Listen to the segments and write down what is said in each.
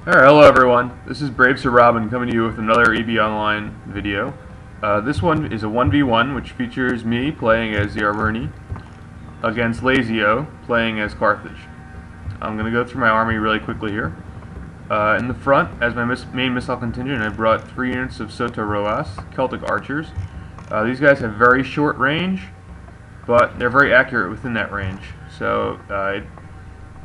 Alright, hello everyone. This is Brave Sir Robin coming to you with another EB Online video. This one is a 1v1 which features me playing as the Arverni against Lazio playing as Carthage. I'm going to go through my army really quickly here. In the front, as my main missile contingent, I brought 3 units of Sotoroas, Celtic archers. These guys have very short range, but they're very accurate within that range. So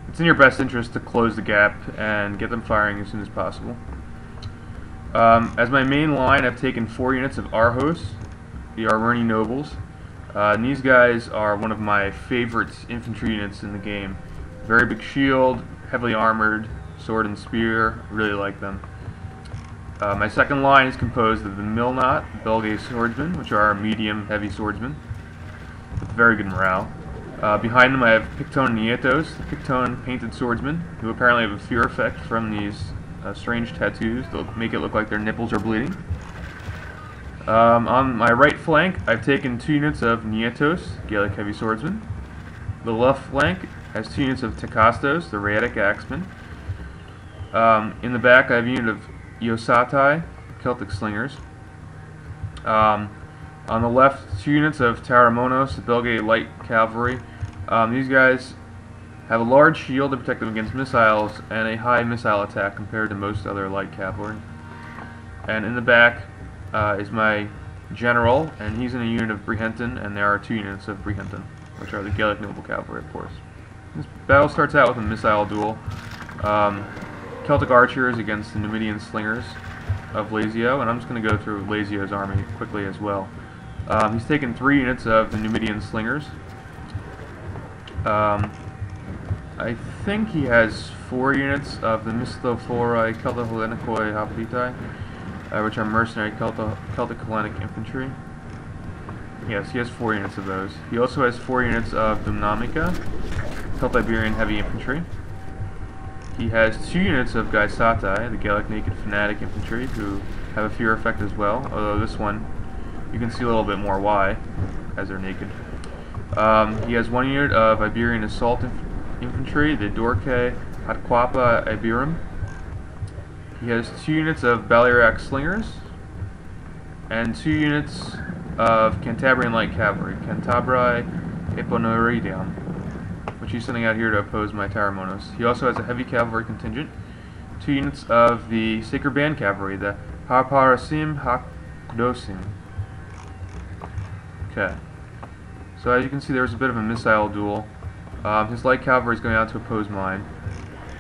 it's in your best interest to close the gap and get them firing as soon as possible. As my main line, I've taken 4 units of Arhos, the Arverni nobles. And these guys are one of my favorite infantry units in the game. Very big shield, heavily armored, sword and spear. Really like them. My second line is composed of the Milnot, Belgae swordsmen, which are medium-heavy swordsmen with very good morale. Behind them I have Picton Nietos, the Picton painted swordsmen, who apparently have a fear effect from these strange tattoos. They'll make it look like their nipples are bleeding. On my right flank, I've taken 2 units of Nietos, Gaelic heavy swordsmen. The left flank has 2 units of Takastos, the Raetic axemen. In the back, I have a unit of Iosatai, Celtic slingers. On the left, 2 units of Taramonos, the Belgae light cavalry. These guys have a large shield to protect them against missiles and a high missile attack compared to most other light cavalry. And in the back is my general, and he's in a unit of Brihenton, and there are 2 units of Brihenton, which are the Gaelic noble cavalry, of course. This battle starts out with a missile duel. Celtic archers against the Numidian slingers of Lazio, and I'm just going to go through Lazio's army quickly as well. He's taken 3 units of the Numidian slingers. I think he has 4 units of the Misthophori Celto-Hellenikoi Hoplitai, which are mercenary Celtic-Hellenic infantry. Yes, he has 4 units of those. He also has 4 units of Dumnamica, Celtiberian heavy infantry. He has 2 units of Gaisatai, the Gaelic naked fanatic infantry, who have a fear effect as well, although this one you can see a little bit more why, as they're naked. He has 1 unit of Iberian assault infantry, the Dorke Hatquapa Iberum. He has 2 units of Balearic slingers, and 2 units of Cantabrian light cavalry, Cantabri Eponoridium, which he's sending out here to oppose my Taramonos. He also has a heavy cavalry contingent, 2 units of the Sacred Band cavalry, the Harparasim Hakdosim. Okay. So as you can see, there's a bit of a missile duel. His light cavalry is going out to oppose mine.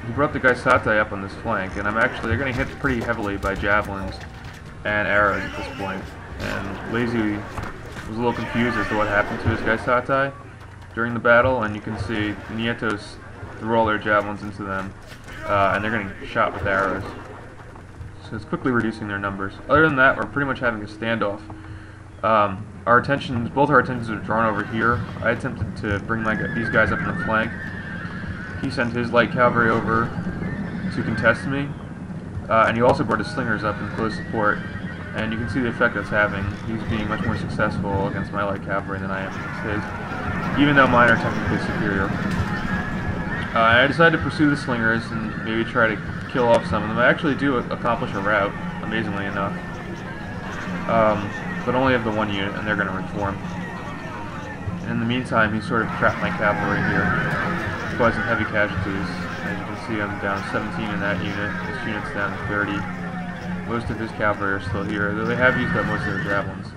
He brought the Gaisatai up on this flank, and they're getting hit pretty heavily by javelins and arrows at this point. And Lazy was a little confused as to what happened to his Gaisatai during the battle, and you can see the Nietos threw all their javelins into them, and they're getting shot with arrows. So it's quickly reducing their numbers. Other than that, we're pretty much having a standoff. Both our attentions are drawn over here. I attempted to bring these guys up in the flank. He sent his light cavalry over to contest me, and he also brought his slingers up in close support. And you can see the effect that's having. He's being much more successful against my light cavalry than I am against his, even though mine are technically superior. I decided to pursue the slingers and maybe try to kill off some of them. I actually do accomplish a rout, amazingly enough. But only of the 1 unit, and they're going to reform. And in the meantime, he sort of trapped my cavalry here, causing heavy casualties. As you can see, I'm down 17 in that unit. This unit's down to 30. Most of his cavalry are still here, though they have used up most of their javelins,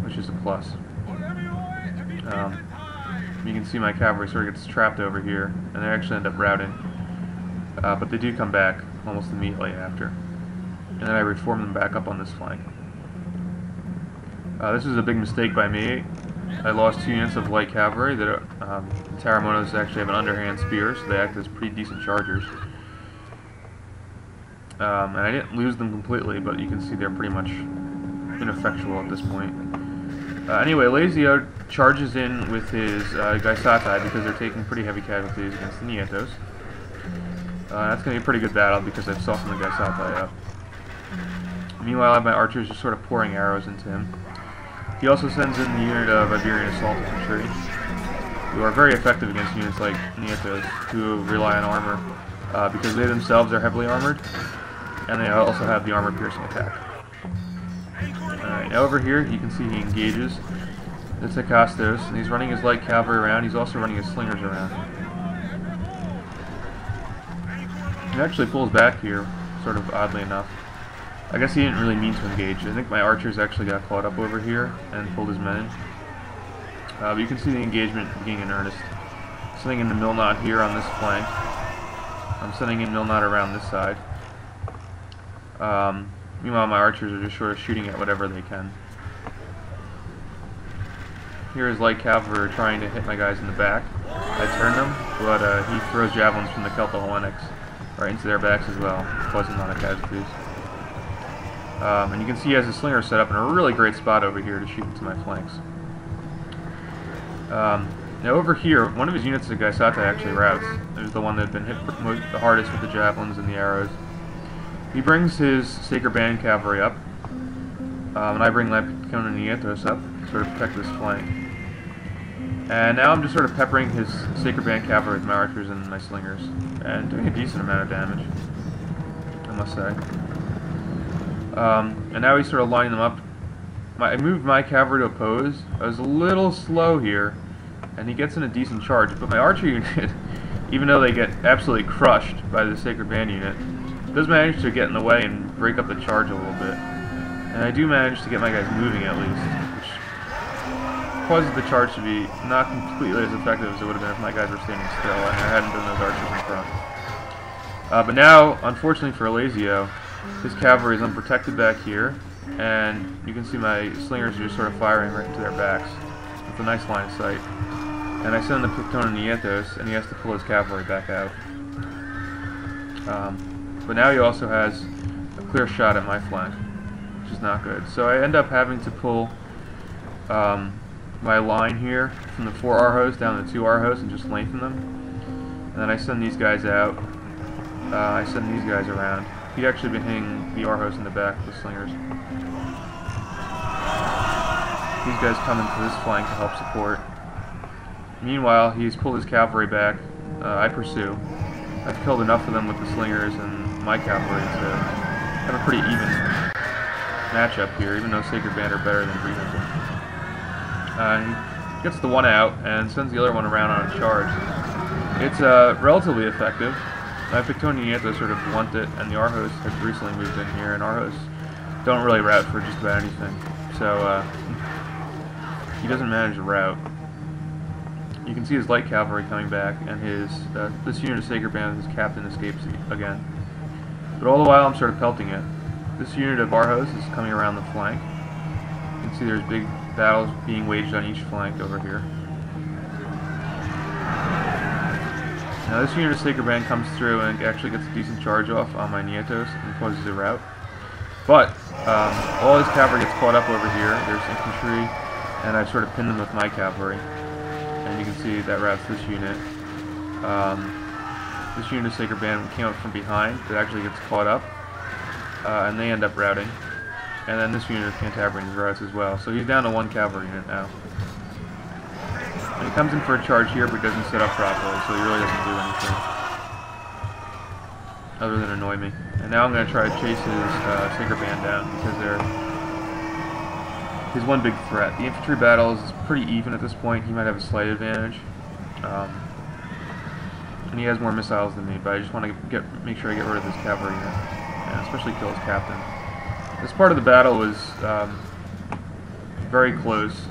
which is a plus. You can see my cavalry sort of gets trapped over here, and they actually end up routing. But they do come back almost immediately after. And then I reform them back up on this flank. This was a big mistake by me. I lost 2 units of light cavalry. That Taramonos actually have an underhand spear, so they act as pretty decent chargers. And I didn't lose them completely, but you can see they're pretty much ineffectual at this point. Anyway, Lazio charges in with his Gaisatai because they're taking pretty heavy casualties against the Nietos. That's going to be a pretty good battle because I've softened the Gaisatai up. Meanwhile, I have my archers just sort of pouring arrows into him. He also sends in the unit of Iberian assault infantry, who are very effective against units like Nietos, who rely on armor. because they themselves are heavily armored, and they also have the armor-piercing attack. Alright, now over here, you can see he engages the Hadast, and he's running his light cavalry around. He's also running his slingers around. He actually pulls back here, sort of oddly enough. I guess he didn't really mean to engage. I think my archers actually got caught up over here and pulled his men in. But you can see the engagement beginning in earnest. Sending in the mill knot here on this flank. I'm sending in mill knot around this side. Meanwhile, my archers are just sort of shooting at whatever they can. Here is light cavalry trying to hit my guys in the back. I turned them, but he throws javelins from the Celto-Hellenics right into their backs as well, causing a lot of casualties. And you can see he has his slinger set up in a really great spot over here to shoot into my flanks. Now over here, one of his units of Gaisata actually routes. There's the one that had been hit the hardest with the javelins and the arrows. He brings his Sacred Band cavalry up, and I bring my Picones Nietos up to sort of protect this flank. And now I'm just sort of peppering his Sacred Band cavalry with my archers and my slingers, and doing a decent amount of damage, I must say. And now he's sort of lining them up. I moved my cavalry to oppose. I was a little slow here, and he gets in a decent charge, but my archer unit, even though they get absolutely crushed by the Sacred Band unit, does manage to get in the way and break up the charge a little bit. And I do manage to get my guys moving at least, which causes the charge to be not completely as effective as it would have been if my guys were standing still and I hadn't done those archers in front. But now, unfortunately for Lazio, his cavalry is unprotected back here, and you can see my slingers are just sort of firing right into their backs with a nice line of sight. And I send the Picones Nietos, and he has to pull his cavalry back out. But now he also has a clear shot at my flank, which is not good. So I end up having to pull my line here from the 4 Arhos down to 2 Arhos and just lengthen them. And then I send these guys out. I send these guys around. He'd actually been hitting the Arhos in the back with the slingers. These guys come into this flank to help support. Meanwhile, he's pulled his cavalry back. I pursue. I've killed enough of them with the slingers and my cavalry to have a pretty even matchup here, even though Sacred Band are better than Brehunter. He gets the one out and sends the other one around on a charge. It's relatively effective. My Picones Nietos sort of blunt it, and the Arhos have recently moved in here, and Arhos don't really route for just about anything. So he doesn't manage to route. You can see his light cavalry coming back, and his this unit of Sacred Band, his captain, escapes again. But all the while, I'm sort of pelting it. This unit of Arhos is coming around the flank. You can see there's big battles being waged on each flank over here. Now this unit of Sacred Band comes through and actually gets a decent charge off on my Nietos and causes a rout. But all his cavalry gets caught up over here. There's infantry, and I've sort of pinned them with my cavalry. And you can see that routs this unit. This unit of Sacred Band came up from behind. It actually gets caught up, and they end up routing. And then this unit of Cantabrians routs as well. So he's down to 1 cavalry unit now. And he comes in for a charge here, but he doesn't set up properly, so he really doesn't do anything other than annoy me. And now I'm going to try to chase his Sacred Band down, because they're his one big threat. The infantry battle is pretty even at this point. He might have a slight advantage. And he has more missiles than me, but I just want to make sure I get rid of this cavalry unit, and especially kill his captain. This part of the battle was very close.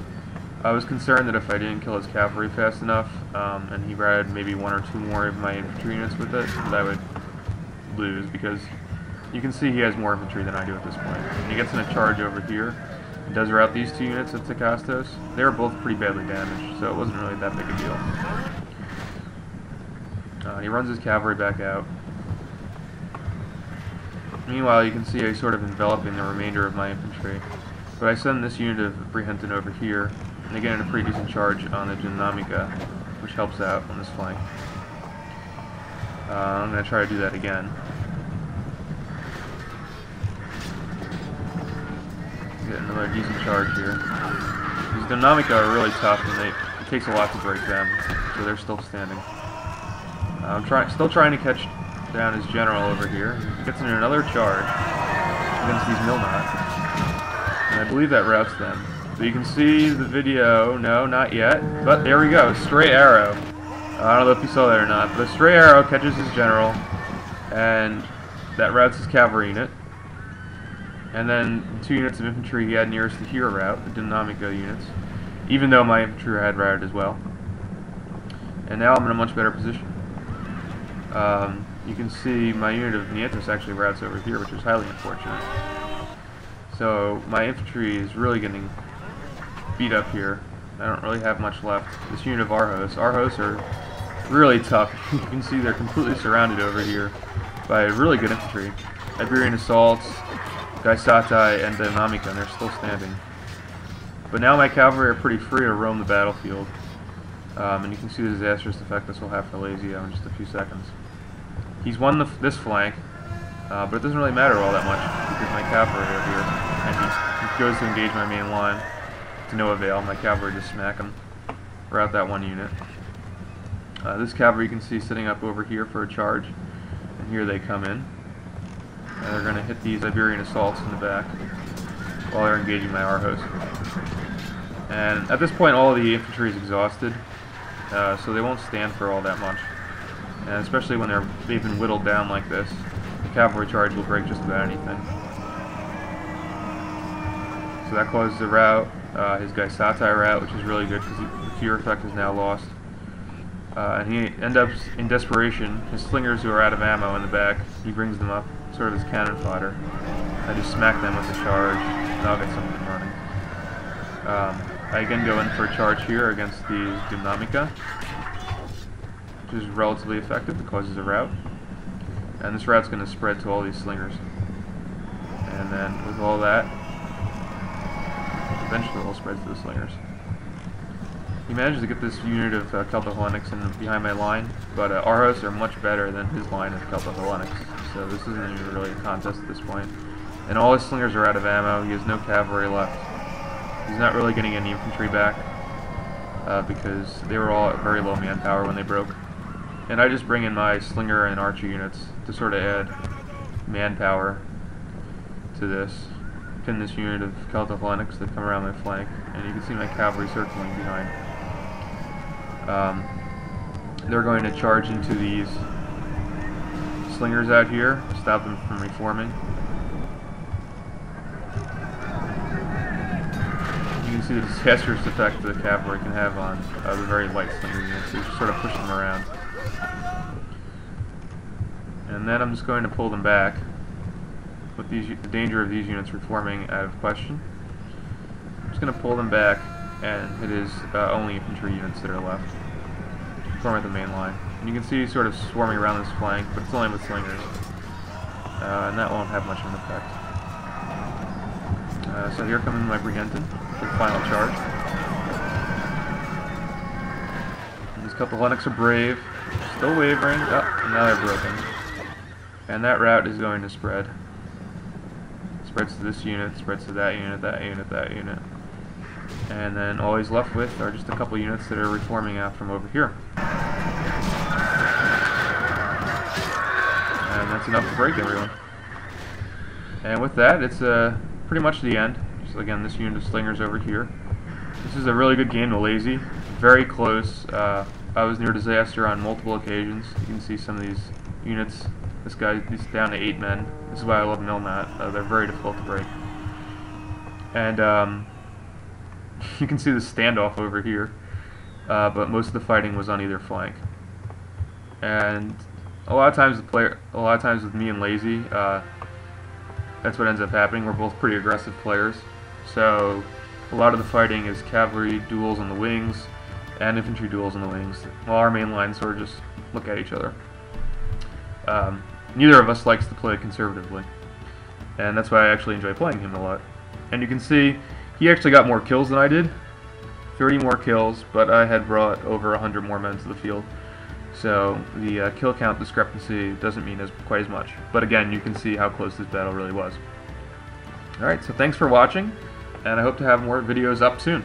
I was concerned that if I didn't kill his cavalry fast enough, and he routed maybe 1 or 2 more of my infantry units with it, that I would lose, because you can see he has more infantry than I do at this point. And he gets in a charge over here. He does rout these 2 units of Hadast. They were both pretty badly damaged, so it wasn't really that big a deal. He runs his cavalry back out. Meanwhile, you can see he's sort of enveloping the remainder of my infantry. But I send this unit of Brehunter over here, and they get in a pretty decent charge on the Dynamica, which helps out on this flank. I'm going to try to do that again. Get another decent charge here. These Dynamica are really tough, and it takes a lot to break them, so they're still standing. I'm still trying to catch down his general over here. He gets in another charge against these Milnot. And I believe that routs them. So you can see the video. No, not yet. But there we go. Stray arrow. I don't know if you saw that or not. But a stray arrow catches his general. And that routs his cavalry unit. And then 2 units of infantry he had nearest the hero route, the Dinamica units. Even though my infantry had routed as well. And now I'm in a much better position. You can see my unit of Nietos actually routes over here, which is highly unfortunate. So my infantry is really getting beat up here. I don't really have much left. This unit of Arhos. Arhos are really tough. You can see they're completely surrounded over here by really good infantry. Iberian assaults, Gaisatai, and Dinamica, and they're still standing. But now my cavalry are pretty free to roam the battlefield. And you can see the disastrous effect this will have for Lazio in just a few seconds. He's won this flank, but it doesn't really matter all that much because my cavalry are here, and he goes to engage my main line to no avail. My cavalry just smack him. Rout that one unit. This cavalry you can see sitting up over here for a charge, and here they come in. And they're going to hit these Iberian assaults in the back while they're engaging my Arhos. And at this point all of the infantry is exhausted, so they won't stand for all that much. And especially when they've been whittled down like this, the cavalry charge will break just about anything. So that causes the rout, his Gaisatai rout, which is really good because the fear effect is now lost. And he ends up in desperation. His slingers who are out of ammo in the back, he brings them up, sort of as cannon fodder. I just smack them with the charge, and I'll get something running. I again go in for a charge here against the Dinamica, which is relatively effective. It causes a rout. And this rout's going to spread to all these slingers. And then with all that, eventually it all spreads to the slingers. He manages to get this unit of Celto-Hellenics in behind my line, but Arhos are much better than his line of Celto-Hellenics, so this isn't even really a contest at this point. And all his slingers are out of ammo. He has no cavalry left. He's not really getting any infantry back because they were all at very low manpower when they broke. And I just bring in my slinger and archer units to sort of add manpower to this. Pin this unit of Celto-Hellenics that come around my flank, and you can see my cavalry circling behind. They're going to charge into these slingers out here, stop them from reforming. You can see the disastrous effect the cavalry can have on the very light slinger units. You just sort of push them around. And then I'm just going to pull them back, with the danger of these units reforming out of question. I'm just going to pull them back and hit his only infantry units that are left. Form at the main line. And you can see sort of swarming around this flank, but it's only with slingers. And that won't have much of an effect. So here comes my Brigantin for the final charge. And these couple Lennox are brave, still wavering. Oh, and now they're broken. And that rout is going to spread. Spreads to this unit, spreads to that unit, that unit, that unit. And then all he's left with are just a couple units that are reforming out from over here. And that's enough to break everyone. And with that, it's pretty much the end. So again, this unit of slingers over here. This is a really good game to Lazy. Very close. I was near disaster on multiple occasions. You can see some of these units. This guy is down to 8 men. This is why I love Milnot. They're very difficult to break. And you can see the standoff over here. But most of the fighting was on either flank. And a lot of times with me and Lazy, that's what ends up happening. We're both pretty aggressive players. So a lot of the fighting is cavalry duels on the wings and infantry duels on the wings, while our main line sort of just look at each other. Neither of us likes to play conservatively, and that's why I actually enjoy playing him a lot. And you can see he actually got more kills than I did, 30 more kills, but I had brought over 100 more men to the field. So the kill count discrepancy doesn't mean quite as much. But again, you can see how close this battle really was. Alright, so thanks for watching, and I hope to have more videos up soon.